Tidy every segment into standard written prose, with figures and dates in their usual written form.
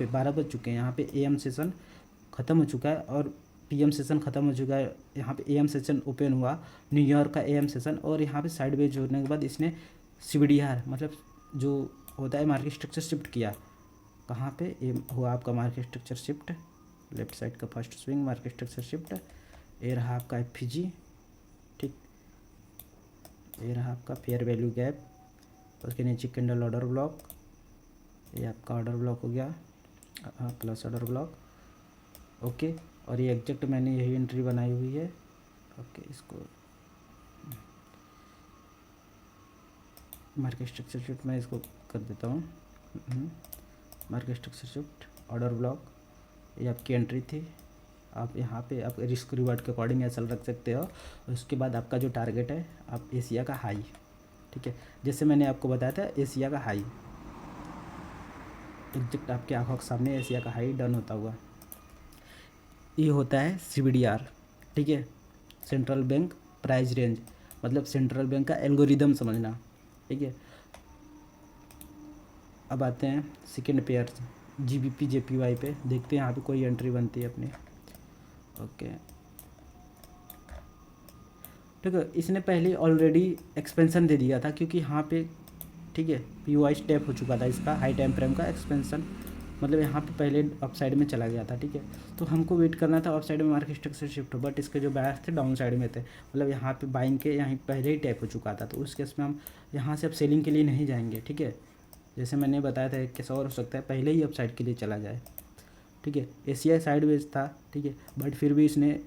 पे 12 बज चुके हैं। यहाँ पे AM सेशन ख़त्म हो चुका है और PM सेशन ख़त्म हो चुका है। यहाँ पे AM सेशन ओपन हुआ, न्यूयॉर्क का AM सेशन, और यहाँ पे साइडवेज होने के बाद इसने CBDR मतलब जो होता है मार्केट स्ट्रक्चर शिफ्ट किया। कहाँ पे ये हुआ आपका market structure shift, left side का first swing market structure shift. ये रहा आपका FG, ठीक, ये रहा आपका फेयर वैल्यू गैप, उसके नीचे कैंडल ऑर्डर ब्लॉक, ये आपका ऑर्डर ब्लॉक हो गया, प्लस ऑर्डर ब्लॉक, ओके। और ये एग्जैक्ट मैंने यही एंट्री बनाई हुई है, ओके। इसको मार्केट स्ट्रक्चर शिफ्ट मैं इसको कर देता हूँ, market structure shift order block, ये आपकी एंट्री थी। आप यहाँ पे आप रिस्क रिवार्ड के अकॉर्डिंग ऐसा रख सकते हो। उसके बाद आपका जो टारगेट है आप एशिया का हाई, ठीक है, जैसे मैंने आपको बताया था एशिया का हाई, एग्जैक्ट आपके आंखों के सामने एशिया का हाई डन होता हुआ, ये होता है CBDR, ठीक है, सेंट्रल बैंक प्राइस रेंज, मतलब सेंट्रल बैंक का एल्गोरिदम समझना, ठीक है। अब आते हैं सेकेंड पेयर GBP JPY पे, देखते हैं यहाँ पे कोई एंट्री बनती है अपनी, ओके, ठीक है। इसने पहले ऑलरेडी एक्सपेंशन दे दिया था क्योंकि यहाँ पे, ठीक है, POI स्टेप हो चुका था इसका, हाई टाइम फ्रेम का एक्सपेंशन, मतलब यहाँ पे पहले अप साइड में चला गया था, ठीक है। तो हमको वेट करना था अप साइड में मार्केट स्ट्रक्चर शिफ्ट हो, बट इसके जो बायर्स थे डाउन साइड में थे, मतलब यहाँ पे बाइंग के यहाँ पहले ही टैप हो चुका था। तो उस केस में हम यहाँ से अब सेलिंग के लिए नहीं जाएंगे, ठीक है। जैसे मैंने बताया था एक केस और हो सकता है पहले ही अप साइड के लिए चला जाए, ठीक है। एशिया साइडवेज था, ठीक है, बट फिर भी इसने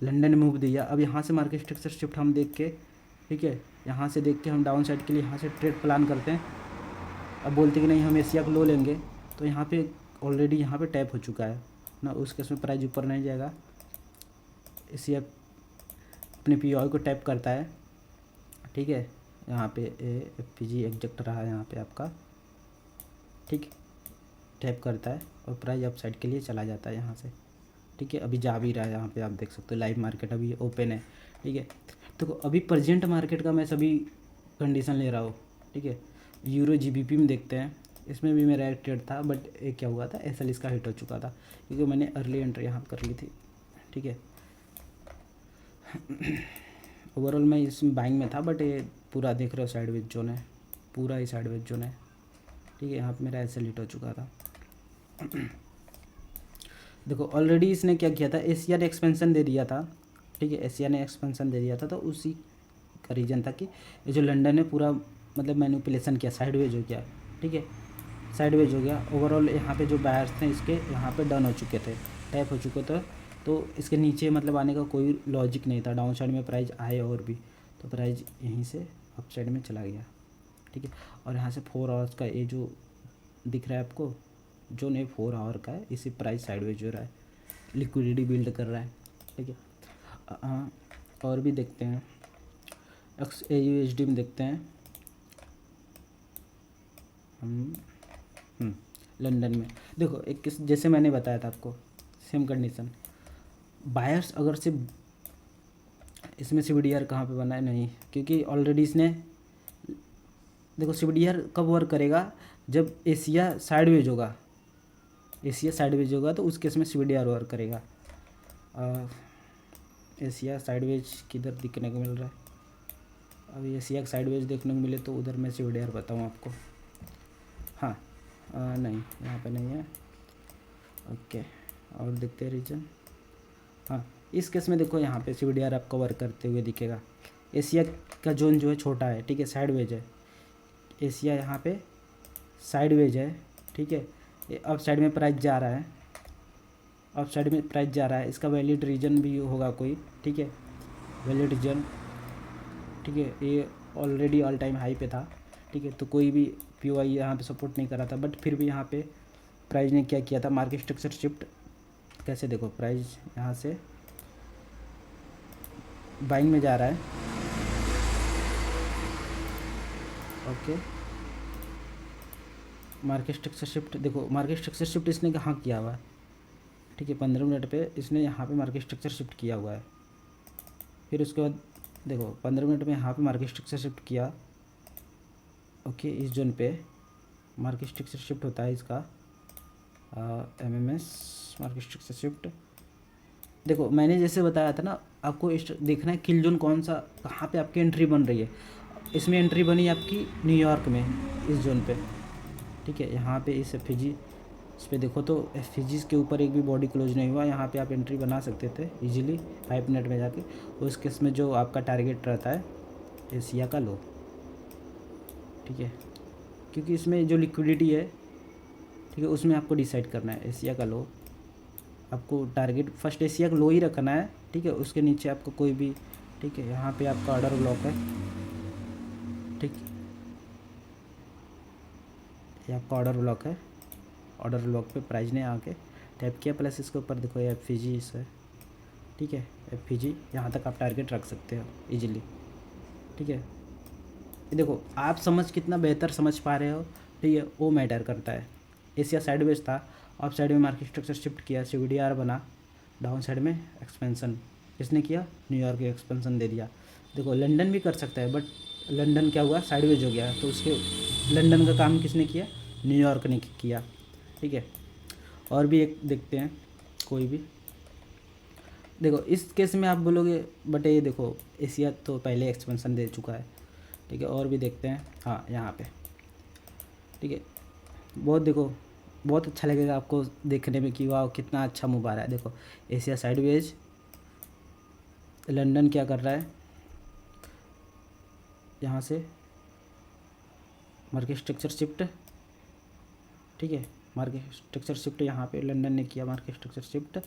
लंदन मूव दिया। अब यहाँ से मार्केट स्ट्रक्चर शिफ्ट हम देख के, ठीक है, यहाँ से देख के हम डाउन साइड के लिए यहाँ से ट्रेड प्लान करते हैं। अब बोलते कि नहीं हम एशिया को लो लेंगे, तो यहाँ पे ऑलरेडी यहाँ पे टैप हो चुका है ना, उस केस में प्राइस ऊपर नहीं जाएगा। एशिया अपने POI को टैप करता है, ठीक है। यहाँ पे FPG एग्जैक्ट रहा यहाँ पे आपका, ठीक, टैप करता है और प्राइस अप साइड के लिए चला जाता है यहाँ से, ठीक है। अभी जा भी रहा है, यहाँ पे आप देख सकते हो लाइव मार्केट अभी ओपन है, ठीक है। तो अभी प्रेजेंट मार्केट का मैं सभी कंडीशन ले रहा हूँ, ठीक है। यूरो GBP में देखते हैं, इसमें भी मेरा एक ट्रेड था, बट एक क्या हुआ था, SL इसका हिट हो चुका था क्योंकि मैंने अर्ली एंट्री यहाँ कर ली थी, ठीक है। ओवरऑल मैं इसमें बाइंग में था, बट ये पूरा देख रहे हो साइडवेज जोन है, पूरा ही साइडवेज जोन है, ठीक है। यहाँ पे मेरा SL हिट हो चुका था। देखो ऑलरेडी इसने क्या किया था, एशिया ने एक्सपेंशन दे दिया था, ठीक है, एशिया ने एक्सपेंशन दे दिया था, तो उसी का रीज़न था कि ये जो लंदन है पूरा मतलब मैनिपुलेशन किया, साइडवेज हो गया, ठीक है, साइडवेज हो गया। ओवरऑल यहाँ पे जो बायर्स थे इसके यहाँ पे डन हो चुके थे, टैप हो चुके थे, तो इसके नीचे मतलब आने का कोई लॉजिक नहीं था। डाउन साइड में प्राइस आए और भी, तो प्राइस यहीं से अप साइड में चला गया, ठीक है। और यहाँ से 4 आवर्स का ये जो दिख रहा है आपको, जो नहीं 4 आवर का है, इसी प्राइस साइडवेज हो रहा है, लिक्विडिटी बिल्ड कर रहा है, ठीक है। और भी देखते हैं, XAUSD में देखते हैं हम, लंदन में देखो एक किस, जैसे मैंने बताया था आपको सेम कंडीशन, बायर्स अगर से इसमें CBDR कहाँ पे बना है, नहीं, क्योंकि ऑलरेडी इसने, देखो CBDR कब वर्क करेगा, जब एशिया साइडवेज होगा, एशिया साइडवेज होगा तो उस केस में CBDR वर्क करेगा। एशिया साइडवेज किधर दिखने को मिल रहा है, अभी एशिया साइडवेज देखने को मिले तो उधर मैं CBDR बताऊँ आपको, हाँ, नहीं यहाँ पे नहीं है, ओके। और देखते हैं रीजन, हाँ, इस केस में देखो यहाँ पे CBDR आपका वर्क करते हुए दिखेगा। एशिया का जोन जो है छोटा है, ठीक है, साइडवेज है, एशिया यहाँ पे साइडवेज है, ठीक है। ये अप साइड में प्राइस जा रहा है, अप साइड में प्राइस जा रहा है, इसका वैलिड रीजन भी होगा कोई, ठीक है, वैलिड रीजन, ठीक है। ये ऑलरेडी ऑल टाइम हाई पे था, ठीक है, तो कोई भी POI यहाँ पे सपोर्ट नहीं कर रहा था, बट फिर भी यहाँ पे प्राइस ने क्या किया था, मार्केट स्ट्रक्चर शिफ्ट, कैसे देखो प्राइस यहाँ से बाइंग में जा रहा है, ओके। मार्केट स्ट्रक्चर शिफ्ट देखो, मार्केट स्ट्रक्चर शिफ्ट इसने कहाँ किया हुआ है, ठीक है, 15 मिनट पे इसने यहाँ पे मार्केट स्ट्रक्चर शिफ्ट किया हुआ है। फिर उसके बाद देखो 15 मिनट में यहाँ पे मार्केट स्ट्रक्चर शिफ्ट किया, ओके, इस जोन पे मार्केट स्ट्रक्चर शिफ्ट होता है इसका, MMS मार्केट स्ट्रक्चर शिफ्ट। देखो मैंने जैसे बताया था ना, आपको देखना है किल जोन कौन सा, कहाँ पे आपकी एंट्री बन रही है। इसमें एंट्री बनी आपकी न्यूयॉर्क में, इस जोन पे, ठीक है। यहाँ पे इस एफिजी, इस पर देखो तो एफिजीज के ऊपर एक भी बॉडी क्लोज नहीं हुआ। यहाँ पे आप एंट्री बना सकते थे इजीली हाइपनेट में जाके। उस केस में जो आपका टारगेट रहता है एशिया का लो, ठीक है, क्योंकि इसमें जो लिक्विडिटी है, ठीक है, उसमें आपको डिसाइड करना है एशिया का लो। आपको टारगेट फर्स्ट एशिया का लो ही रखना है, ठीक है। उसके नीचे आपको कोई भी, ठीक है, यहाँ पे आपका ऑर्डर ब्लॉक है, ठीक, ये आपका ऑर्डर ब्लॉक है। ऑर्डर ब्लॉक पे प्राइस ने आके टैप किया, प्लस इसके ऊपर देखो ये एफिजी है, ठीक है। एफिजी यहाँ तक आप टारगेट रख सकते हो इजीली, ठीक है। ये देखो आप समझ कितना बेहतर समझ पा रहे हो, ठीक है, वो मैटर करता है। एशिया साइडवेज था, अप साइड में मार्केट स्ट्रक्चर शिफ्ट किया, CVDR बना, डाउन साइड में एक्सपेंशन किसने किया, न्यूयॉर्क के एक्सपेंशन दे दिया। देखो लंदन भी कर सकता है, बट लंदन क्या हुआ, साइडवेज हो गया, तो उसके लंदन का काम किसने किया, न्यूयॉर्क ने किया, ठीक है। और भी एक देखते हैं कोई भी। देखो इस केस में आप बोलोगे बट ये देखो एशिया तो पहले एक्सपेंशन दे चुका है, ठीक है। और भी देखते हैं, हाँ यहाँ पे, ठीक है। बहुत देखो, बहुत अच्छा लगेगा आपको देखने में कि वाह कितना अच्छा मूव आ रहा है। देखो एशिया साइडवेज, लंदन क्या कर रहा है, यहाँ से मार्केट स्ट्रक्चर शिफ्ट, ठीक है, मार्केट स्ट्रक्चर शिफ्ट यहाँ पे लंदन ने किया मार्केट स्ट्रक्चर शिफ्ट।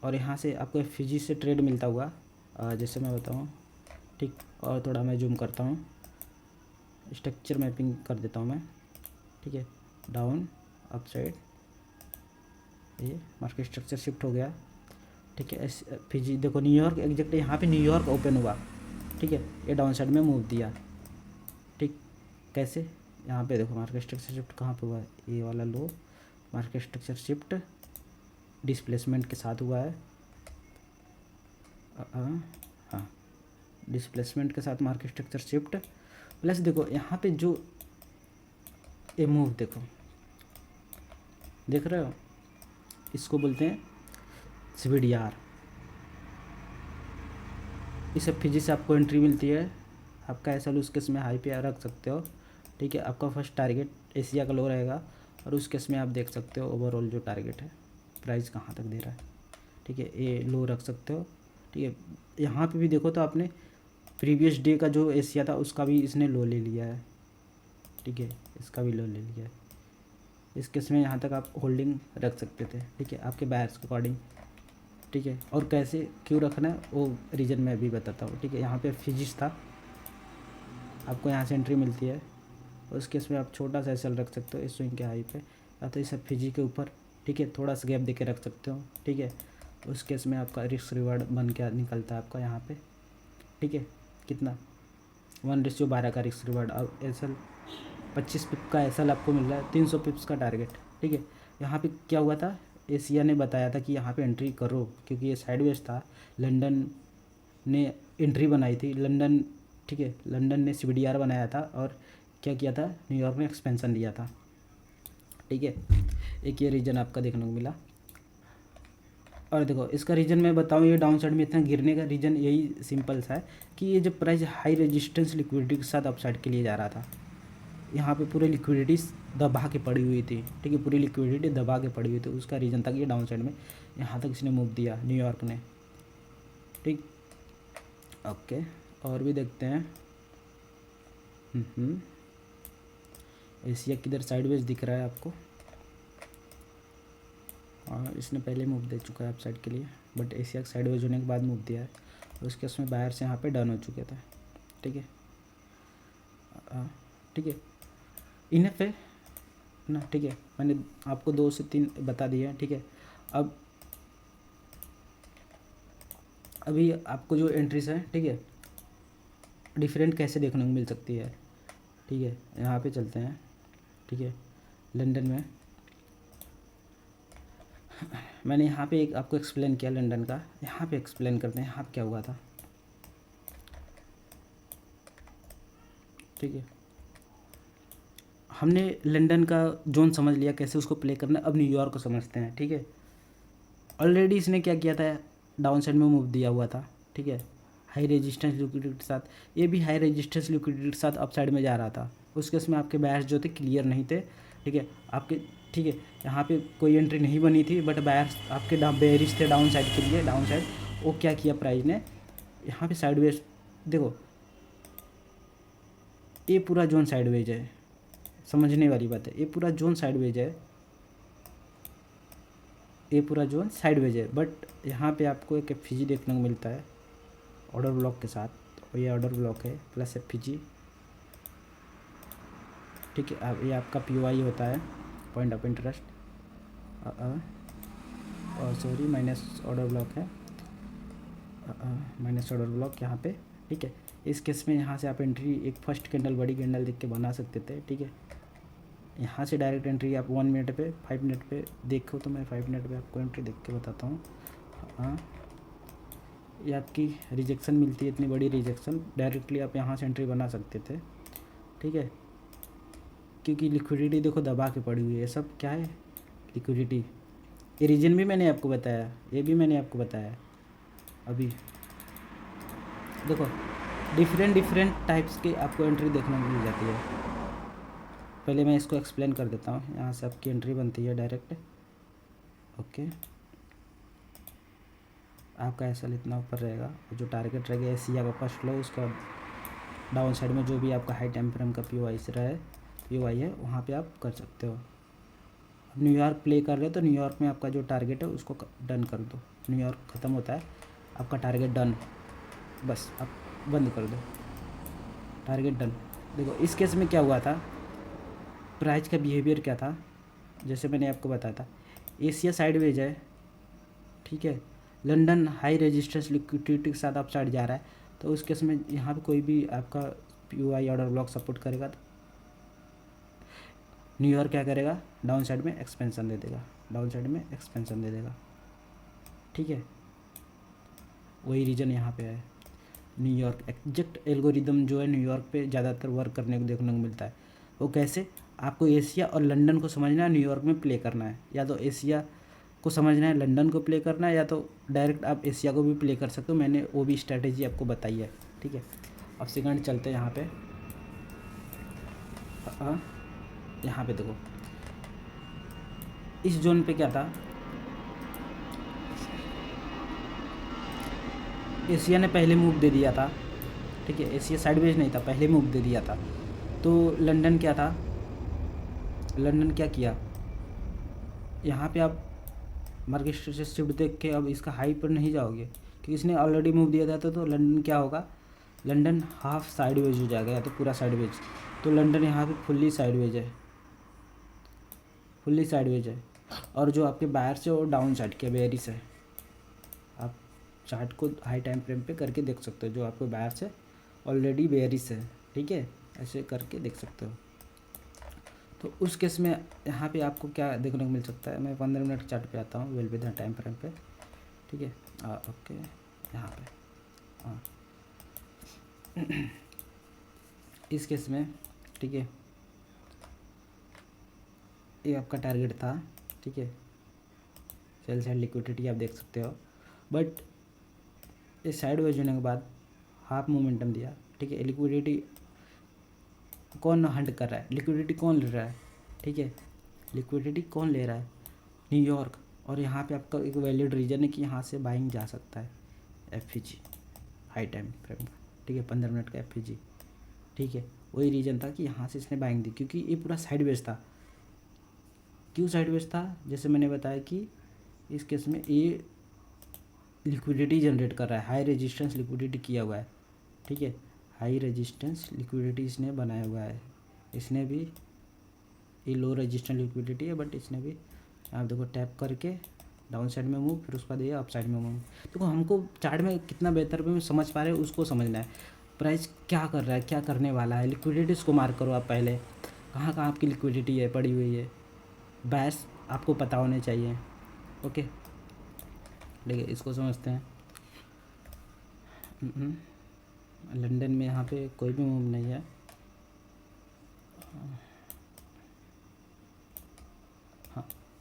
और यहाँ से आपको एफिजी से ट्रेड मिलता हुआ, जैसे मैं बताऊँ, ठीक। और थोड़ा मैं जूम करता हूँ, स्ट्रक्चर मैपिंग कर देता हूँ मैं, ठीक है। डाउन अप साइड, ये मार्केट स्ट्रक्चर शिफ्ट हो गया, ठीक है। एफिजी देखो न्यूयॉर्क एग्जैक्ट यहाँ पे न्यूयॉर्क ओपन हुआ, ठीक है। ये डाउन साइड में मूव दिया, ठीक। कैसे, यहाँ पे देखो मार्केट स्ट्रक्चर शिफ्ट कहाँ पे हुआ है, ये वाला लो, मार्केट स्ट्रक्चर शिफ्ट डिस्प्लेसमेंट के साथ हुआ है, हाँ, डिस्प्लेसमेंट के साथ मार्केट स्ट्रक्चर शिफ्ट। प्लस देखो यहाँ पे जो ये मूव देखो, देख रहे हो, इसको बोलते हैं CVDR। इस एफिजी से आपको एंट्री मिलती है, आपका ऐसा उस केस में हाई पे रख सकते हो, ठीक है। आपका फर्स्ट टारगेट एशिया का लो रहेगा, और उस केस में आप देख सकते हो ओवरऑल जो टारगेट है प्राइस कहाँ तक दे रहा है, ठीक है। ये लो रख सकते हो, ठीक है। यहाँ पे भी देखो तो आपने प्रीवियस डे का जो एशिया था उसका भी इसने लो ले लिया है, ठीक है, इसका भी लो ले लिया है। इस केस में यहाँ तक आप होल्डिंग रख सकते थे, ठीक है, आपके बायर्स के अकॉर्डिंग, ठीक है। और कैसे क्यों रखना है वो रीज़न मैं अभी बताता हूँ, ठीक है। यहाँ पे फिजिक्स था, आपको यहाँ से एंट्री मिलती है, उस केस में आप छोटा सा एसएल रख सकते हो इस स्विंग के हाई पे, या तो इस फिजी के ऊपर, ठीक है, थोड़ा सा गैप दे के रख सकते हो, ठीक है। उस केस में आपका रिस्क रिवार्ड बन के निकलता है आपका यहाँ पे, ठीक है। कितना 1:12 का रिस्क रिवार्ड। अब एसएल 25 पिप का एसएल आपको मिल रहा है, 300 पिप्स का टारगेट, ठीक है। यहाँ पे क्या हुआ था, एशिया ने बताया था कि यहाँ पे एंट्री करो, क्योंकि ये साइडवेज था, लंदन ने एंट्री बनाई थी, लंदन, ठीक है, लंदन ने CVDR बनाया था, और क्या किया था, न्यूयॉर्क में एक्सपेंशन लिया था, ठीक है। एक ये रीजन आपका देखने को मिला। और देखो इसका रीज़न मैं बताऊँ, ये डाउन साइड में इतना गिरने का रीज़न यही सिंपल सा है कि ये जब प्राइस हाई रेजिस्टेंस लिक्विडिटी के साथ अपसाइड के लिए जा रहा था, यहाँ पे पूरी लिक्विडिटी दबा के पड़ी हुई थी, ठीक है, पूरी लिक्विडिटी दबा के पड़ी हुई थी, उसका रीज़न था कि ये डाउन साइड में यहाँ तक इसने मूव दिया न्यूयॉर्क ने, ठीक। ओके, और भी देखते हैं। एशिया किधर साइडवेज दिख रहा है आपको, और इसने पहले मूव दे चुका है अपसाइड के लिए, बट एशिया साइडवेज होने के बाद मूव दिया है, और उसके उसमें बाहर से यहाँ पे डन हो चुके थे, ठीक है, ठीक है। इनफ है ना, ठीक है, मैंने आपको 2 से 3 बता दिया, ठीक है। अब अभी आपको जो एंट्रीज है, ठीक है, डिफरेंट कैसे देखने को मिल सकती है, ठीक है। यहाँ पे चलते हैं, ठीक है, लंदन में मैंने यहाँ पे एक आपको एक्सप्लेन किया लंदन का, यहाँ पे एक्सप्लेन करते हैं यहाँ पे क्या हुआ था, ठीक है। हमने लंदन का जोन समझ लिया कैसे उसको प्ले करना है, अब न्यूयॉर्क को समझते हैं। ठीक है, ऑलरेडी इसने क्या किया था, डाउन साइड में मूव दिया हुआ था। ठीक है, हाई रेजिस्टेंस लिक्विडिटी के साथ, ये भी हाई रेजिस्टेंस लिक्विडिटी के साथ अप साइड में जा रहा था। उस केस में आपके बायर्स जो थे क्लियर नहीं थे। ठीक है आपके, ठीक है यहाँ पे कोई एंट्री नहीं बनी थी, बट बायर्स आपके बेयरिश थे डाउन साइड के लिए। डाउन साइड वो क्या किया प्राइस ने, यहाँ पे साइडवेज देखो, ये पूरा जोन साइडवेज है, समझने वाली बात है, ये पूरा जोन साइडवेज है, ये पूरा जोन साइडवेज है। बट यहाँ पे आपको एक एफ देखने को मिलता है ऑर्डर ब्लॉक के साथ, और ये ऑर्डर ब्लॉक है प्लस एफ। ठीक है, अब ये आपका POI होता है, पॉइंट ऑफ इंटरेस्ट, और सॉरी माइनस ऑर्डर ब्लॉक है, माइनस ऑर्डर ब्लॉक यहाँ पे। ठीक है, इस केस में यहाँ से आप एंट्री एक फर्स्ट कैंडल बड़ी कैंडल देख के बना सकते थे। ठीक है, यहाँ से डायरेक्ट एंट्री आप 1 मिनट पे 5 मिनट पे देखो, तो मैं 5 मिनट पे आपको एंट्री देख के बताता हूँ। हाँ, ये आपकी रिजेक्शन मिलती है, इतनी बड़ी रिजेक्शन, डायरेक्टली आप यहाँ से एंट्री बना सकते थे। ठीक है, क्योंकि लिक्विडिटी देखो दबा के पड़ी हुई है, सब क्या है लिक्विडिटी। ये रीजन भी मैंने आपको बताया, ये भी मैंने आपको बताया अभी। देखो डिफरेंट टाइप्स की आपको एंट्री देखने को मिल जाती है। पहले मैं इसको एक्सप्लेन कर देता हूँ। यहाँ से आपकी एंट्री बनती है डायरेक्ट, ओके, आपका ऐसा इतना ऊपर रहेगा, जो टारगेट रहेगा एशिया का फर्स्ट लो, उसका डाउन साइड में जो भी आपका हाई टाइम फ्रेम का POI है वहाँ पे आप कर सकते हो। न्यूयॉर्क प्ले कर रहे हो तो न्यूयॉर्क में आपका जो टारगेट है उसको डन कर दो। न्यूयॉर्क ख़त्म होता है, आपका टारगेट डन, बस आप बंद कर दो, टारगेट डन। देखो इस केस में क्या हुआ था, प्राइस का बिहेवियर क्या था, जैसे मैंने आपको बताया था, एशिया साइडवेज है। ठीक है, लंदन हाई रेजिस्टेंस लिक्विडिटी के साथ अप साइड जा रहा है, तो उस केस में यहाँ पे कोई भी आपका POI ऑर्डर ब्लॉक सपोर्ट करेगा तो न्यूयॉर्क क्या करेगा, डाउन साइड में एक्सपेंशन दे देगा, डाउन साइड में एक्सपेंशन दे देगा। ठीक है, वही रीजन यहाँ पे है। न्यूयॉर्क एग्जैक्ट एल्गोरिदम जो है न्यूयॉर्क पे ज़्यादातर वर्क करने को देखने को मिलता है। वो कैसे, आपको एशिया और लंदन को समझना है, न्यूयॉर्क में प्ले करना है, या तो एशिया को समझना है लंदन को प्ले करना है, या तो डायरेक्ट आप एशिया को भी प्ले कर सकते हो। मैंने वो भी स्ट्रैटेजी आपको बताई है। ठीक है, अब सेकंड चलते हैं यहाँ पे। यहाँ पे देखो इस जोन पे क्या था, एशिया ने पहले मूव दे दिया था। ठीक है, एशिया साइडवेज नहीं था, पहले मूव दे दिया था। तो लंदन क्या था, लंदन क्या किया, यहाँ पे आप मार्केट से शिफ्ट देख के अब इसका हाई पर नहीं जाओगे, क्योंकि इसने ऑलरेडी मूव दिया था। तो लंदन क्या होगा, लंदन हाफ साइडवेज हो जाएगा या तो पूरा साइडवेज। तो लंदन यहाँ पे फुल्ली साइडवेज है, फुल्ली साइडवेज है। और जो आपके बायर्स है वो डाउन साइड के बेयरिश है। आप चार्ट को हाई टाइम फ्रेम पे करके देख सकते हो, जो आपके बायर्स है ऑलरेडी बेयरिश है। ठीक है, ऐसे करके देख सकते हो। तो उस केस में यहाँ पे आपको क्या देखने को मिल सकता है, मैं 15 मिनट चार्ट पे आता हूँ, वेल विद टाइम फ्रेम पे। ठीक है, ओके, यहाँ पे हाँ इस केस में, ठीक है, ये आपका टारगेट था। ठीक है, सेल साइड लिक्विडिटी आप देख सकते हो, बट इस साइड वेज होने के बाद हाफ मोमेंटम दिया। ठीक है, लिक्विडिटी कौन हंट कर रहा है, लिक्विडिटी कौन ले रहा है, ठीक है, लिक्विडिटी कौन ले रहा है, न्यूयॉर्क। और यहाँ पे आपका एक वैलिड रीजन है कि यहाँ से बाइंग जा सकता है, FVG हाई टाइम फ्रेम का। ठीक है, 15 मिनट का FVG। ठीक है, वही रीजन था कि यहाँ से इसने बाइंग दी, क्योंकि ये पूरा साइडवेज था। क्यों साइडवेज था, जैसे मैंने बताया कि इस केस में ये लिक्विडिटी जनरेट कर रहा है, हाई रेजिस्टेंस लिक्विडिटी किया हुआ है। ठीक है, हाई रेजिस्टेंस लिक्विडिटी इसने बनाया हुआ है। इसने भी, ये लो रेजिस्टेंस लिक्विडिटी है, बट इसने भी आप देखो टैप करके डाउन साइड में मूव, फिर उसके बाद ये अप साइड में मूव। देखो हमको चार्ट में कितना बेहतर में समझ पा रहे हैं उसको समझना है, प्राइस क्या कर रहा है, क्या करने वाला है। लिक्विडिटीज़ को मार्क करो आप पहले, कहाँ कहाँ आपकी लिक्विडिटी है पड़ी हुई है, बैस आपको पता होने चाहिए। ओके, देखिए इसको समझते हैं। लंदन में यहाँ पे कोई भी मूव नहीं है।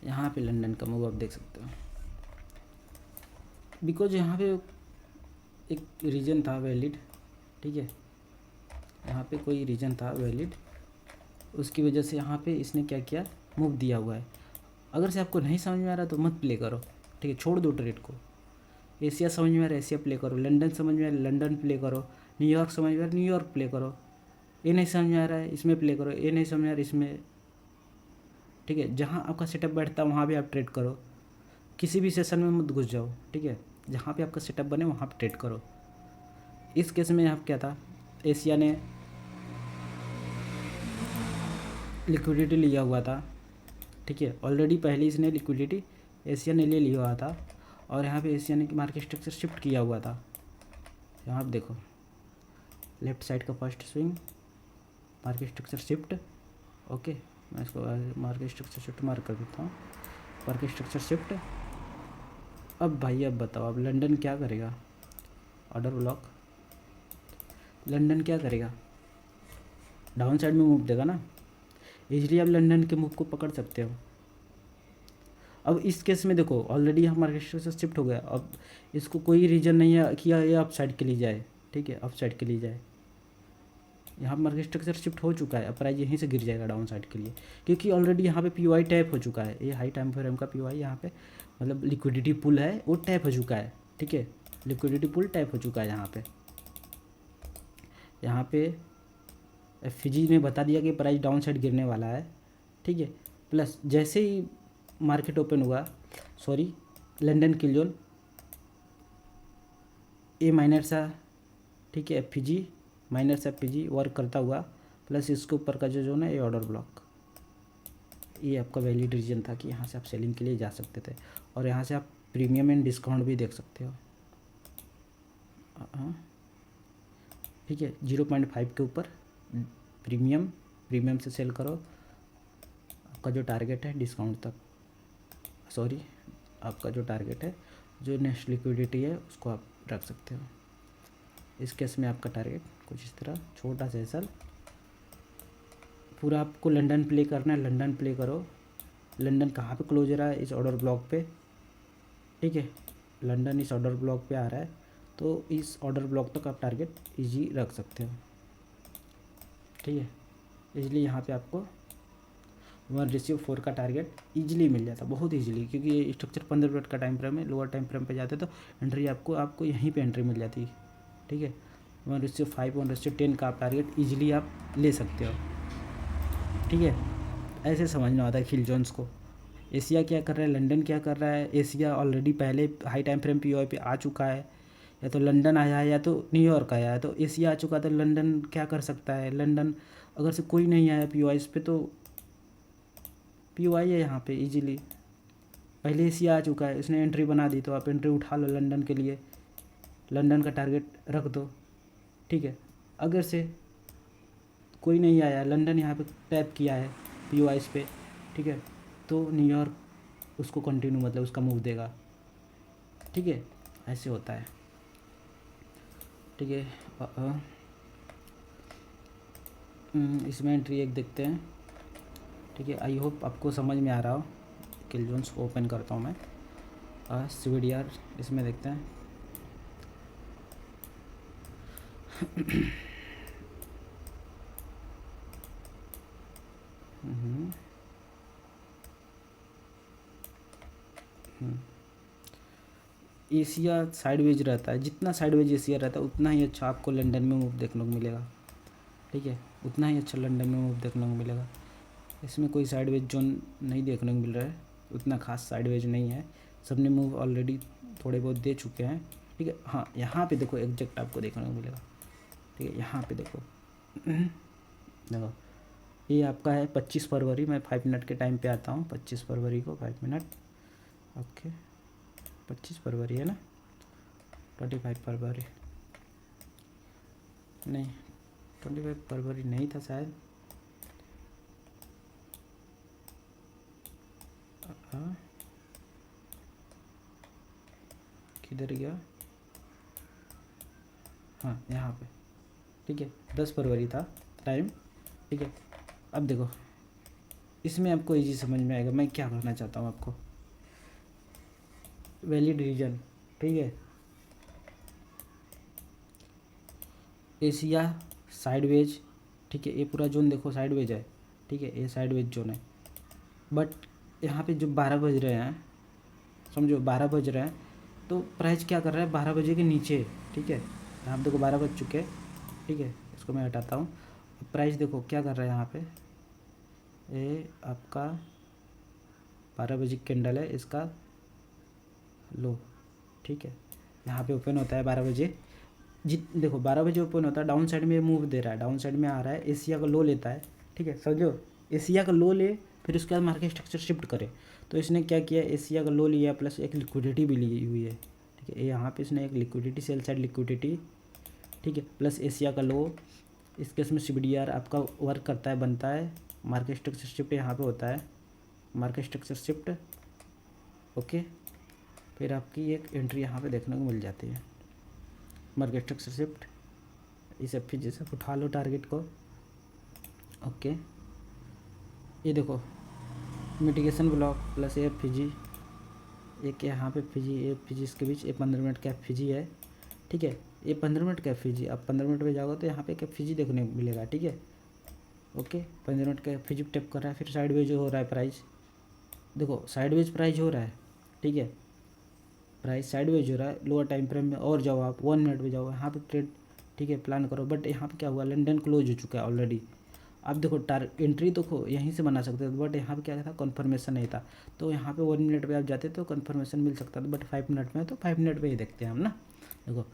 यहाँ पे लंदन का मूव आप देख सकते हो, बिकॉज यहाँ पे एक रीजन था वैलिड, ठीक है, यहाँ पे कोई रीजन था वैलिड, उसकी वजह से यहाँ पे इसने क्या किया, मूव दिया हुआ है। अगर से आपको नहीं समझ में आ रहा तो मत प्ले करो, ठीक है, छोड़ दो ट्रेड को। एशिया समझ में आ रहा है एशिया प्ले करो, लंदन समझ में आ रहा है लंदन प्ले करो, न्यूयॉर्क समझ में आ रहा है न्यूयॉर्क प्ले करो, ये नहीं समझ में आ रहा है इसमें प्ले करो, ये नहीं समझ में आ रहा है इसमें, ठीक है। जहाँ आपका सेटअप बैठता है वहाँ भी आप ट्रेड करो, किसी भी सेशन में मत घुस जाओ, ठीक है, जहाँ पे आपका सेटअप बने वहाँ पे ट्रेड करो। इस केस में यहाँ क्या था, एशिया ने लिक्विडिटी लिया हुआ था, ठीक है, ऑलरेडी पहले इसने लिक्विडिटी एशिया ने ले लिया हुआ था, और यहाँ पे एशिया ने मार्केट स्ट्रक्चर शिफ्ट किया हुआ था। यहाँ आप देखो लेफ्ट साइड का first swing, market structure shift, okay, मैं इसको मार्केट स्ट्रक्चर शिफ्ट मार्क कर देता हूँ, मार्केट स्ट्रक्चर शिफ्ट। अब भाई अब बताओ, अब लंदन क्या करेगा, ऑर्डर ब्लॉक, लंदन क्या करेगा, डाउन साइड में मूव देगा ना, इजीली आप लंदन के मूव को पकड़ सकते हो। अब इस केस में देखो ऑलरेडी यहाँ मार्केट स्ट्रक्चर शिफ्ट हो गया, अब इसको कोई रीज़न नहीं है कि ये अप साइड के लिए जाए, ठीक है, अप साइड के लिए जाए, यहाँ मार्केट स्ट्रक्चर शिफ्ट हो चुका है, अब प्राइस यहीं से गिर जाएगा डाउन साइड के लिए, क्योंकि ऑलरेडी यहाँ पे पीओआई टैप हो चुका है, ये हाई टाइम फ्रेम का पीओआई यहाँ पे मतलब लिक्विडिटी पुल है वो टैप हो चुका है, ठीक है, लिक्विडिटी पुल टैप हो चुका है यहाँ पे एफजी ने बता दिया कि प्राइस डाउन साइड गिरने वाला है, ठीक है। प्लस जैसे ही मार्केट ओपन हुआ, सॉरी लंदन की जोन ए माइनर सा, ठीक है, एफजी माइनर से एफजी वर्क करता हुआ, प्लस इसके ऊपर का जो जोन है ये ऑर्डर ब्लॉक, ये आपका वैलिड रीजन था कि यहाँ से आप सेलिंग के लिए जा सकते थे, और यहाँ से आप प्रीमियम एंड डिस्काउंट भी देख सकते हो, ठीक है, 0.5 के ऊपर प्रीमियम से सेल करो, आपका जो टारगेट है डिस्काउंट तक, सॉरी आपका जो टारगेट है, जो नेक्स्ट लिक्विडिटी है उसको आप रख सकते हो। इस केस में आपका टारगेट कुछ इस तरह छोटा सा सेल, पूरा आपको लंदन प्ले करना है, लंदन प्ले करो। लंदन कहाँ पे क्लोज रहा है, इस ऑर्डर ब्लॉक पे, ठीक है, लंदन इस ऑर्डर ब्लॉक पे आ रहा है, तो इस ऑर्डर ब्लॉक तक आप टारगेट इजी रख सकते हो, ठीक है। इसलिए यहाँ पे आपको 1:4 का टारगेट इजीली मिल जाता, बहुत इजीली, क्योंकि ये स्ट्रक्चर 15 मिनट का टाइम फ्रेम है, लोअर टाइम फ्रेम पे जाते तो एंट्री आपको यहीं पे एंट्री मिल जाती, ठीक है। 1:5 1:10 का आप टारगेट इजीली आप ले सकते हो, ठीक है। ऐसे समझना होता है खिल जोन्स को। एशिया क्या कर रहा है, लंदन क्या कर रहा है, एशिया ऑलरेडी पहले हाई टाइम फ्रेम पीओआई पे आ चुका है, या तो लंदन आया है या तो न्यूयॉर्क आया है, तो एशिया आ चुका तो लंदन क्या कर सकता है, लंदन अगर से कोई नहीं आया पीओआई पे तो पीओआई है यहाँ पे इजीली, पहले एशिया आ चुका है, उसने एंट्री बना दी, तो आप एंट्री उठा लो लंदन के लिए, लंदन का टारगेट रख दो, ठीक है। अगर से कोई नहीं आया, लंदन यहाँ पे टैप किया है पीओआई पे, ठीक है, तो न्यूयॉर्क उसको कंटिन्यू मतलब उसका मूव देगा, ठीक है, ऐसे होता है, ठीक है। इसमें एंट्री एक देखते हैं, ठीक है, आई होप आपको समझ में आ रहा हो। किल जोन्स को ओपन करता हूँ मैं, सीवीडीआर इसमें देखते हैं। एशिया साइडवेज रहता है, जितना साइडवेज एशिया रहता है उतना ही अच्छा आपको लंदन में मूव देखने को मिलेगा, ठीक है, उतना ही अच्छा लंदन में मूव देखने को मिलेगा। इसमें कोई साइडवेज जोन नहीं देखने को मिल रहा है, उतना खास साइडवेज नहीं है, सबने मूव ऑलरेडी थोड़े बहुत दे चुके हैं, ठीक है। हाँ यहाँ पे देखो एग्जैक्ट आपको देखने को मिलेगा, ठीक है, यहाँ पे देखो देखो ये आपका है 25 फरवरी, मैं 5 मिनट के टाइम पे आता हूँ, 25 फरवरी को 5 मिनट, ओके 25 फरवरी है ना, 25 फरवरी नहीं, 25 फरवरी नहीं था शायद, किधर गया, हाँ यहाँ पे, ठीक है, 10 फरवरी था टाइम, ठीक है। अब देखो इसमें आपको इजी समझ में आएगा मैं क्या कहना चाहता हूँ आपको। वैलिड रीजन, ठीक है, एशिया साइडवेज, ठीक है, ये पूरा जोन देखो साइडवेज है, ठीक है, ये साइडवेज जोन है। बट यहाँ पे जो 12 बज रहे हैं, समझो 12 बज रहे हैं, तो प्राइस क्या कर रहा है 12 बजे के नीचे, ठीक है, यहाँ पे देखो 12 बज चुके हैं, ठीक है, इसको मैं हटाता हूँ। प्राइस देखो क्या कर रहा है यहाँ पे, ये आपका 12 बजे कैंडल है, इसका लो, ठीक है, यहाँ पे ओपन होता है 12 बजे, जी देखो 12 बजे ओपन होता है, डाउन साइड में मूव दे रहा है, डाउन साइड में आ रहा है, एशिया का लो लेता है, ठीक है, समझो, एशिया का लो ले, फिर उसके बाद मार्केट स्ट्रक्चर शिफ्ट करे। तो इसने क्या किया, एशिया का लो लिया प्लस एक लिक्विडिटी भी ली हुई है, ठीक है, यहाँ पे इसने एक लिक्विडिटी, सेल साइड लिक्विडिटी, ठीक है, प्लस एशिया का लो, इस केस में CBDR आपका वर्क करता है, बनता है, मार्केट स्ट्रक्चर शिफ्ट यहाँ पे होता है, मार्केट स्ट्रक्चर शिफ्ट, ओके, फिर आपकी एक एंट्री यहाँ पे देखने को मिल जाती है, मार्केट स्ट्रक्चर शिफ्ट, इस FG से उठा लो टारगेट को, ओके, ये देखो मिटिगेशन ब्लॉक प्लस FG, एक यहाँ पे FG इसके बीच, ये 15 मिनट का FG है, ठीक है, ये 15 मिनट का FG, आप 15 मिनट में जाओगे तो यहाँ पे एक FG देखने को मिलेगा, ठीक है, ओके, 15 मिनट का FG टैप कर रहा है, फिर साइडवेज हो रहा है प्राइस, देखो साइडवेज प्राइस हो रहा है, ठीक है, प्राइस साइडवेज हो रहा है, लोअर टाइम फ्रेम में और जाओ आप 1 मिनट में जाओ, यहाँ पे ट्रेड, ठीक है, प्लान करो। बट यहाँ पे क्या हुआ, लंदन क्लोज हो चुका है ऑलरेडी, आप देखो एंट्री देखो यहीं से बना सकते थे, बट यहाँ पे क्या था, कन्फर्मेशन नहीं था, तो यहाँ पे 1 मिनट पे आप जाते तो कन्फर्मेशन मिल सकता था, बट 5 मिनट में, तो 5 मिनट पे ही देखते हैं हम ना। देखो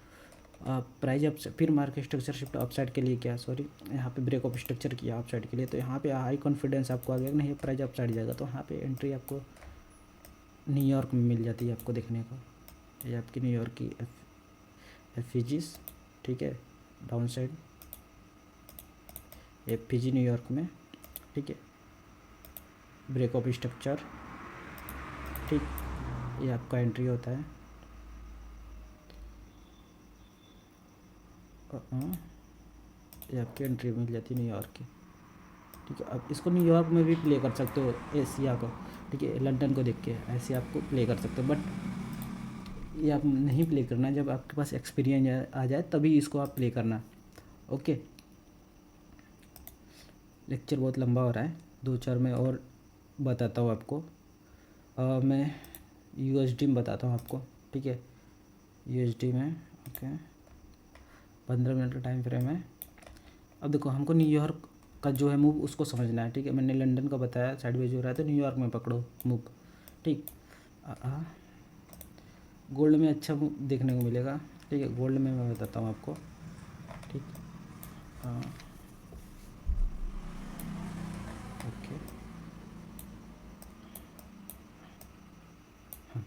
प्राइस अप, फिर मार्केट स्ट्रक्चर शिफ्ट अपसाइड के लिए किया, सॉरी यहाँ पे ब्रेक ऑफ स्ट्रक्चर किया अपसाइड के लिए, तो यहाँ पे हाई कॉन्फिडेंस आपको आ गया कि नहीं प्राइस अपसाइड जाएगा, तो यहाँ पे एंट्री आपको न्यूयॉर्क में मिल जाती है आपको देखने को, ये आपकी न्यूयॉर्क की FGs, ठीक है, डाउन साइड FG न्यूयॉर्क में, ठीक है, ब्रेक ऑफ स्ट्रक्चर, ठीक, ये आपका एंट्री होता है, ये आपकी एंट्री मिल जाती है न्यूयॉर्क की, ठीक है। अब इसको न्यूयॉर्क में भी प्ले कर सकते हो एशिया को, ठीक है, लंदन को देख के ऐसे आपको प्ले कर सकते हो, बट ये आप नहीं प्ले करना, जब आपके पास एक्सपीरियंस आ जाए तभी इसको आप प्ले करना, ओके। लेक्चर बहुत लंबा हो रहा है, 2-4 में और बताता हूँ आपको, मैं USD में बताता हूँ आपको, ठीक है, USD में, ओके, 15 मिनट का टाइम फ्रेम है। अब देखो हमको न्यूयॉर्क का जो है मूव उसको समझना है, ठीक है, मैंने लंदन का बताया साइडवेज हो रहा है, तो न्यूयॉर्क में पकड़ो मूव, ठीक। गोल्ड में अच्छा मूव देखने को मिलेगा, ठीक है, गोल्ड में मैं बताता हूँ आपको, ठीक, ओके, हाँ,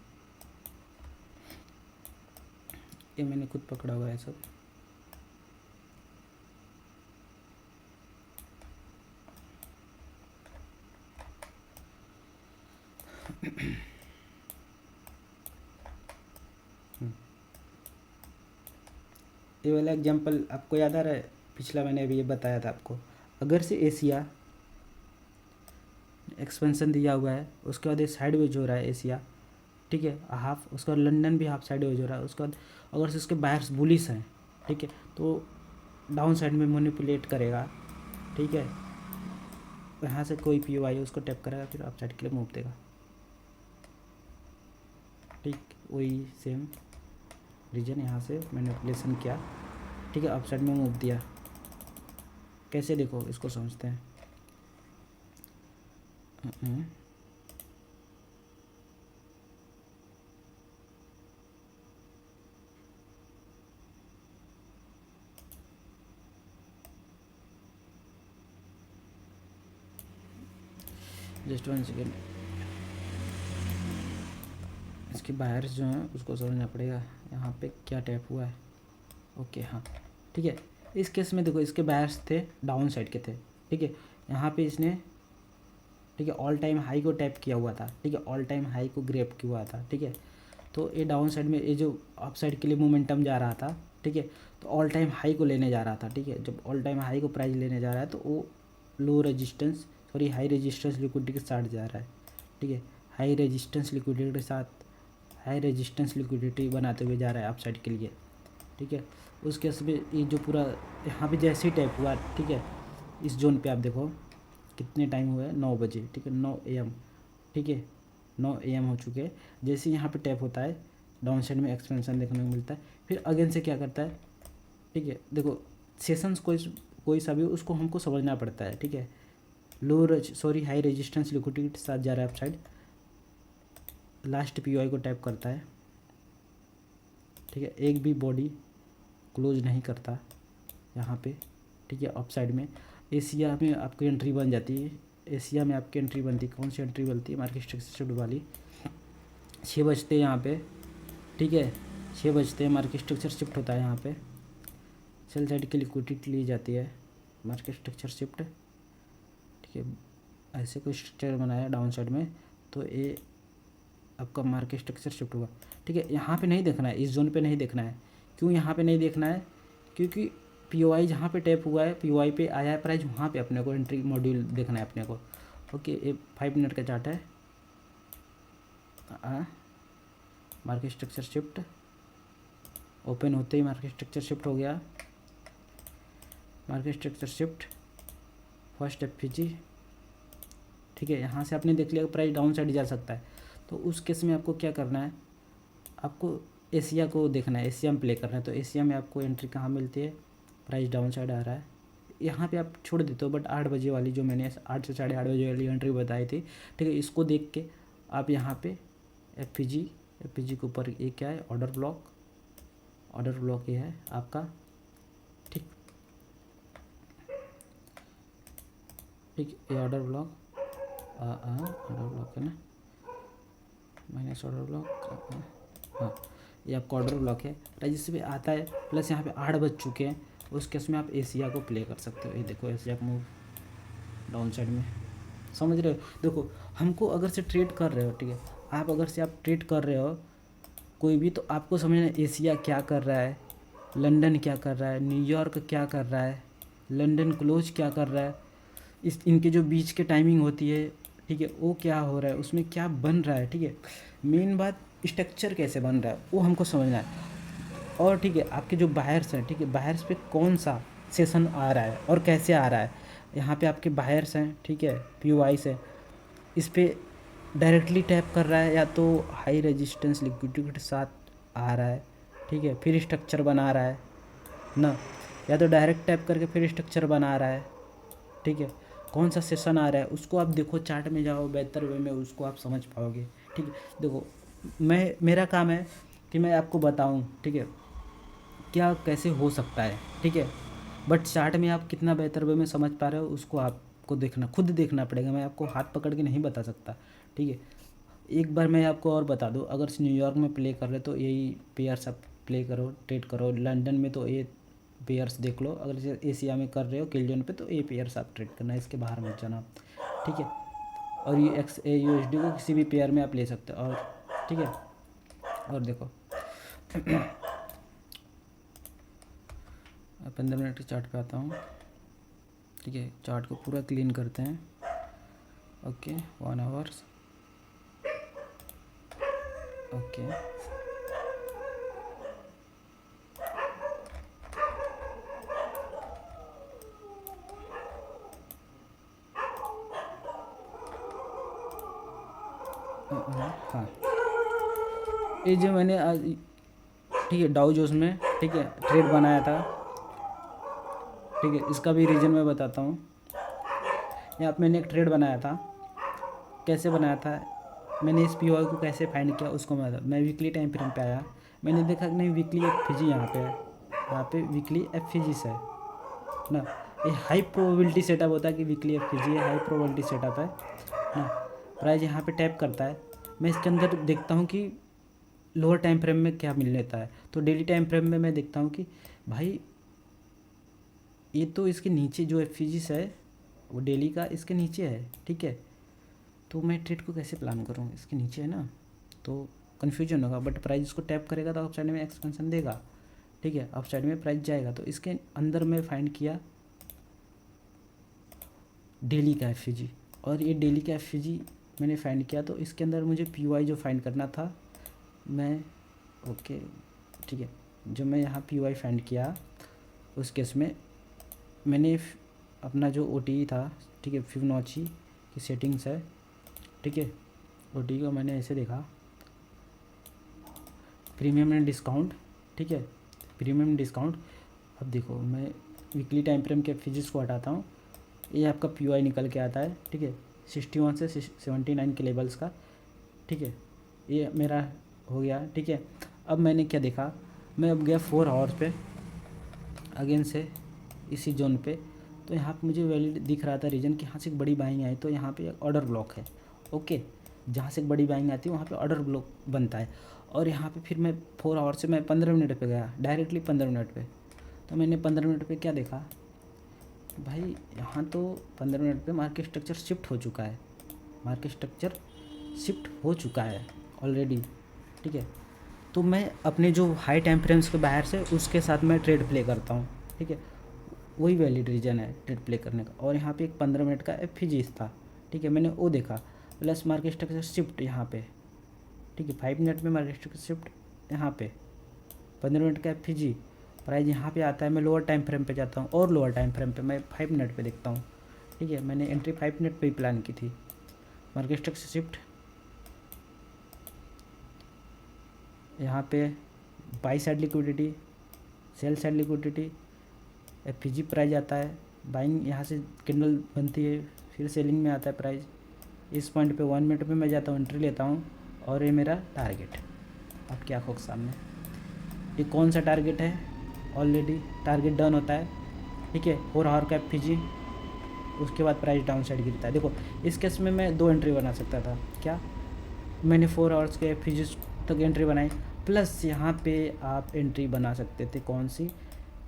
ये मैंने खुद पकड़ा हुआ है सब, ये वाला एग्जांपल आपको याद आ रहा है, पिछला मैंने अभी ये बताया था आपको, अगर से एशिया एक्सपेंशन दिया हुआ है, उसके बाद ये साइडवेज हो रहा है एशिया, ठीक है, हाफ, उसके बाद लंदन भी हाफ साइडवेज हो रहा है, उसके बाद अगर से उसके बायर्स बुलिश हैं, ठीक है, तो डाउन साइड में मैनिपुलेट करेगा, ठीक है, यहाँ से कोई POI उसको टैप करेगा, फिर अप साइड के लिए मूव देगा, ठीक, वही सेम रीजन यहाँ से मैनिपुलेशन किया, ठीक है, अप साइड में मूव दिया, कैसे देखो इसको समझते हैं, जस्ट 1 सेकेंड, इसके बायर्स जो हैं उसको समझना पड़ेगा, यहाँ पे क्या टैप हुआ है, ओके, हाँ, ठीक है, इस केस में देखो इसके बायर्स थे डाउन साइड के थे, ठीक है, यहाँ पे इसने, ठीक है, ऑल टाइम हाई को टैप किया हुआ था, ठीक है, ऑल टाइम हाई को ग्रैब किया हुआ था, ठीक है, तो ये डाउन साइड में ये जो अप साइड के लिए मोमेंटम जा रहा था, ठीक है, तो ऑल टाइम हाई को लेने जा रहा था, ठीक है, जब ऑल टाइम हाई को प्राइस लेने जा रहा है तो वो low resistance, sorry high resistance liquidity के साथ जा रहा है, ठीक है। हाई रेजिस्टेंस लिक्विडिटी के साथ हाई रेजिस्टेंस लिक्विडिटी बनाते हुए जा रहा है अपसाइड के लिए, ठीक है। उस केस में ये जो पूरा यहाँ पे जैसे ही टैप हुआ, ठीक है, इस जोन पे आप देखो कितने टाइम हुआ है, 9 बजे, ठीक है, 9 AM, ठीक है, 9 AM हो चुके हैं। जैसे यहाँ पे टैप होता है डाउन साइड में एक्सपेंशन देखने को मिलता है, फिर अगेन से क्या करता है, ठीक है। देखो सेशंस कोई सा भी उसको हमको समझना पड़ता है, ठीक है। हाई रेजिस्टेंस लिक्विडिटी के साथ जा रहा है अपसाइड, लास्ट POI को टैप करता है, ठीक है। एक भी बॉडी क्लोज नहीं करता यहाँ पे, ठीक है। अपसाइड में एशिया में आपकी एंट्री बन जाती है, एशिया में आपकी एंट्री बनती है। कौन सी एंट्री बनती है, मार्केट स्ट्रक्चर शिफ्ट वाली, 6 बजते यहाँ पे, ठीक है, 6 बजते मार्केट स्ट्रक्चर शिफ्ट होता है यहाँ पे, सेल साइड की लिक्विडिटी ली जाती है, मार्केट स्ट्रक्चर शिफ्ट, ठीक है। ऐसे कोई स्ट्रक्चर बनाया डाउन साइड में तो ये आपका मार्केट स्ट्रक्चर शिफ्ट हुआ, ठीक है। यहाँ पे नहीं देखना है, इस जोन पे नहीं देखना है। क्यों यहाँ पे नहीं देखना है, क्योंकि POI जहाँ पे टैप हुआ है, POI पे आया है प्राइस, वहाँ पे अपने को एंट्री मॉड्यूल देखना है अपने को। ओके, ये 5 मिनट का चार्ट है। मार्केट स्ट्रक्चर शिफ्ट ओपन होते ही मार्केट स्ट्रक्चर शिफ्ट हो गया, market structure shift first FPG, ठीक है। यहाँ से आपने देख लिया प्राइस डाउन साइड जा सकता है, तो उस केस में आपको क्या करना है, आपको एशिया को देखना है, एशिया में प्ले करना है। तो एशिया में आपको एंट्री कहाँ मिलती है, प्राइस डाउन साइड आ रहा है, यहाँ पे आप छोड़ देते हो, बट 8 बजे वाली जो मैंने 8 से 8:30 बजे वाली एंट्री बताई थी, ठीक है, इसको देख के आप यहाँ पे FPG के ऊपर ये क्या है, ऑर्डर ब्लॉक ये है आपका, ठीक, ये ऑर्डर ब्लॉक है ना, माइनस ऑर्डर ब्लॉक, हाँ, ये आपका ऑर्डर ब्लॉक है, रजिस्टर पे आता है। प्लस यहाँ पे 8 बज चुके हैं, उस केस में आप एशिया को प्ले कर सकते हो। ये देखो एशिया का मूव डाउन साइड में, समझ रहे हो। देखो हमको अगर से ट्रेड कर रहे हो, ठीक है, आप अगर से आप ट्रेड कर रहे हो कोई भी, तो आपको समझना है एशिया क्या कर रहा है, लंदन क्या कर रहा है, न्यूयॉर्क क्या कर रहा है, लंदन क्लोज क्या कर रहा है, इनके जो बीच के टाइमिंग होती है, ठीक है, वो क्या हो रहा है, उसमें क्या बन रहा है, ठीक है। मेन बात स्ट्रक्चर कैसे बन रहा है वो हमको समझना है। और ठीक है, आपके जो बायर्स हैं, ठीक है, बायर्स पे कौन सा सेशन आ रहा है और कैसे आ रहा है, यहाँ पे आपके बायर्स हैं, ठीक है, POIs है, इस पर डायरेक्टली टैप कर रहा है या तो हाई रेजिस्टेंस लिक्विडिटी के साथ आ रहा है, ठीक है, फिर स्ट्रक्चर बना रहा है ना, या तो डायरेक्ट टैप करके फिर स्ट्रक्चर बना रहा है, ठीक है। कौन सा सेशन आ रहा है उसको आप देखो, चार्ट में जाओ, बेहतर वे में उसको आप समझ पाओगे, ठीक है। देखो मेरा काम है कि मैं आपको बताऊं, ठीक है, क्या कैसे हो सकता है, ठीक है, बट चार्ट में आप कितना बेहतर वे में समझ पा रहे हो उसको आपको देखना, खुद देखना पड़ेगा, मैं आपको हाथ पकड़ के नहीं बता सकता, ठीक है। एक बार मैं आपको और बता दूं, अगर न्यूयॉर्क में प्ले कर रहे तो यही पेयर्स आप प्ले करो, ट्रेड करो, लंदन में तो ये पेयर्स देख लो, अगर एशिया में कर रहे हो किल जोन पे तो ये पेयर्स आप ट्रेड करना, इसके बाहर मत जाना, ठीक है। और ये USD को किसी भी पेयर में आप ले सकते हो, और ठीक है। और देखो 15 मिनट के चार्ट पे आता हूँ, ठीक है, चार्ट को पूरा क्लीन करते हैं। ओके 1 आवर्स, ओके, हाँ, ये जो मैंने आज, ठीक है, डाउ जोन्स में, ठीक है, ट्रेड बनाया था, ठीक है, इसका भी रीज़न मैं बताता हूँ। यहाँ पे मैंने एक ट्रेड बनाया था, कैसे बनाया था, मैंने इस POI को कैसे फाइंड किया उसको मैं वीकली टाइम फ्रेम पे आया, मैंने देखा कि नहीं वीकली FPG यहाँ पे है, यहाँ पे वीकली FPG है ना, ये हाई प्रोबेबिलिटी सेटअप होता है कि वीकली FPG है, हाई प्रोबेबिलिटी सेटअप है ना। प्राइस यहाँ पे टैप करता है, मैं इसके अंदर देखता हूँ कि लोअर टाइम फ्रेम में क्या मिल लेता है, तो डेली टाइम फ्रेम में मैं देखता हूँ कि भाई ये तो इसके नीचे जो FPG है वो डेली का इसके नीचे है, ठीक है, तो मैं ट्रेड को कैसे प्लान करूँ, इसके नीचे है ना, तो कन्फ्यूजन होगा। बट प्राइस इसको टैप करेगा तो अपसाइड में एक्सपेंशन देगा, ठीक है, अपसाइड में प्राइस जाएगा। तो इसके अंदर मैं फाइंड किया डेली का FPG, और ये डेली का एफ मैंने फाइंड किया, तो इसके अंदर मुझे पी जो फाइंड करना था मैं, ओके ठीक है, जो मैं यहाँ पी फाइंड किया उस केस में मैंने अपना जो ओ था, ठीक है, फिबोनाची की सेटिंग्स है, ठीक है, ओ को मैंने ऐसे देखा, प्रीमियम एंड डिस्काउंट, ठीक है, प्रीमियम डिस्काउंट। अब देखो मैं वीकली टाइम फ्रेम के फिजिक्स को हटाता हूँ, ये आपका पी निकल के आता है, ठीक है, 61 से 79 के लेवल्स का, ठीक है, ये मेरा हो गया, ठीक है। अब मैंने क्या देखा, मैं अब गया 4 आवर्स पे अगेन से इसी जोन पे, तो यहाँ पे मुझे वैलिड दिख रहा था रीजन कि यहाँ से एक बड़ी बाइंग आई, तो यहाँ पे ऑर्डर ब्लॉक है, ओके, जहाँ से एक बड़ी बाइंग आती है वहाँ पे ऑर्डर ब्लॉक बनता है। और यहाँ पे फिर मैं 4 आवर्स से मैं 15 मिनट पे गया, डायरेक्टली 15 मिनट पे, तो मैंने 15 मिनट पे क्या देखा भाई, यहाँ तो 15 मिनट पे मार्केट स्ट्रक्चर शिफ्ट हो चुका है, मार्केट स्ट्रक्चर शिफ्ट हो चुका है ऑलरेडी, ठीक है। तो मैं अपने जो हाई टाइम फ्रेम्स के बाहर से उसके साथ मैं ट्रेड प्ले करता हूँ, ठीक है, वही वैलिड रीजन है ट्रेड प्ले करने का। और यहाँ पे एक 15 मिनट का एफ था, ठीक है, मैंने वो देखा, प्लस मार्केट स्ट्रक्चर शिफ्ट यहाँ पे, ठीक है, 5 मिनट में मार्केट स्ट्रक्चर शिफ्ट यहाँ पे, 15 मिनट का एफ प्राइस यहाँ पे आता है, मैं लोअर टाइम फ्रेम पे जाता हूँ, और लोअर टाइम फ्रेम पे मैं 5 मिनट पे देखता हूँ, ठीक है, मैंने एंट्री 5 मिनट पे ही प्लान की थी, मार्केट स्ट्रक्चर शिफ्ट यहाँ पे, by side liquidity, sell side liquidity, F price आता है, बाइंग यहाँ से कैंडल बनती है, फिर सेलिंग में आता है प्राइस, इस पॉइंट पे 1 मिनट पे मैं जाता हूँ, एंट्री लेता हूँ, और ये मेरा टारगेट आपकी आंखों के सामने। ये कौन सा टारगेट है, ऑलरेडी टारगेट डन होता है, ठीक है, 4 आवर का एफ उसके बाद प्राइस डाउन साइड गिरता है। देखो इस केस में मैं 2 एंट्री बना सकता था, क्या मैंने 4 आवर्स के एफ तक एंट्री बनाई, प्लस यहाँ पे आप एंट्री बना सकते थे कौन सी,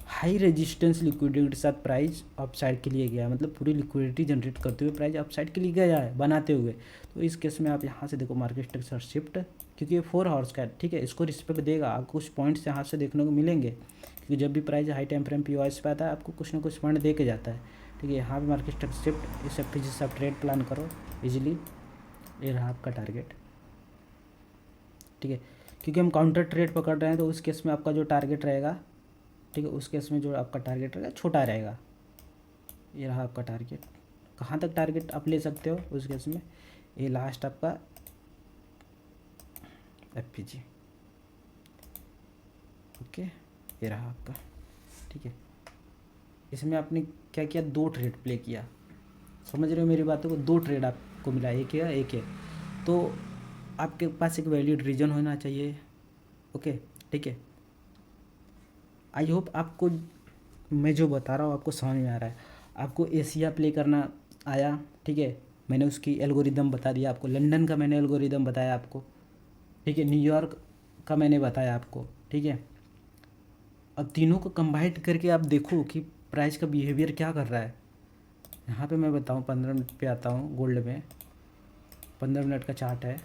हाई रेजिस्टेंस लिक्विडिटी के साथ प्राइस अपसाइड के लिए गया, मतलब पूरी लिक्विडिटी जनरेट करते हुए प्राइस अपसाइड के लिए गया है बनाते हुए। तो इस केस में आप यहाँ से देखो मार्केट स्ट्रक्चर शिफ्ट, क्योंकि ये 4 आवर्स का है, ठीक है, इसको रिस्पेक्ट देगा, आपको कुछ पॉइंट्स यहाँ से देखने को मिलेंगे, क्योंकि जब भी price high time frame P पे आता है आपको कुछ ना कुछ पॉइंट दे के जाता है, ठीक है। यहाँ पे मार्केट स्ट्रक्चर शिफ्ट, इस एफ से आप ट्रेड प्लान करो इजीली, ये रहा आपका टारगेट, ठीक है, क्योंकि हम काउंटर ट्रेड पकड़ रहे हैं, तो उस केस में आपका जो टारगेट रहेगा, ठीक है, उस केस में जो आपका टारगेट रहेगा छोटा रहेगा। ये रहा आपका टारगेट, कहाँ तक टारगेट आप ले सकते हो उस केस में, ये लास्ट आपका एफ ओके, ये रहा आपका, ठीक है। इसमें आपने क्या किया, 2 ट्रेड प्ले किया, समझ रहे हो मेरी बातों को, 2 ट्रेड आपको मिला, एक है एक है, तो आपके पास एक वैलिड रीजन होना चाहिए, ओके, ठीक है। आई होप आपको मैं जो बता रहा हूँ आपको समझ में आ रहा है, आपको एशिया प्ले करना आया, ठीक है, मैंने उसकी एल्गोरिदम बता दिया आपको, लंदन का मैंने एल्गोरिदम बताया आपको, ठीक है, न्यूयॉर्क का मैंने बताया आपको, ठीक है। अब तीनों को कंबाइंड करके आप देखो कि प्राइस का बिहेवियर क्या कर रहा है। यहाँ पे मैं बताऊँ 15 मिनट पे आता हूँ, गोल्ड में 15 मिनट का चार्ट है,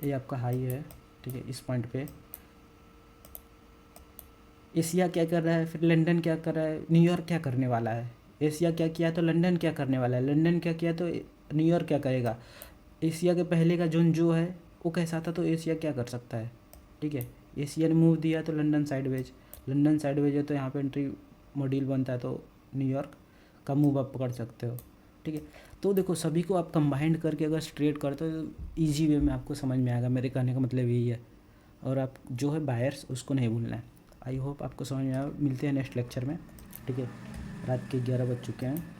ये आपका हाई है, ठीक है, इस पॉइंट पे एशिया क्या कर रहा है, फिर लंदन क्या कर रहा है, न्यूयॉर्क क्या करने वाला है, एशिया क्या किया तो लंदन क्या करने वाला है, लंदन क्या किया तो न्यूयॉर्क क्या करेगा, एशिया के पहले का जोन जो है वो कैसा था, तो एशिया क्या कर सकता है, ठीक है। एशिया ने मूव दिया तो लंदन साइडवेज, लंदन साइडवेज है तो यहाँ पे एंट्री मॉड्यूल बनता है, तो न्यूयॉर्क का मूव आप पकड़ सकते हो, ठीक है। तो देखो सभी को आप कंबाइंड करके अगर ट्रेड करते हो तो ईजी वे में आपको समझ में आएगा, मेरे कहने का मतलब यही है। और आप जो है बायर्स उसको नहीं भूलना है। आई होप आपको समझ में आया, मिलते हैं नेक्स्ट लेक्चर में, ठीक है। रात के 11 बज चुके हैं।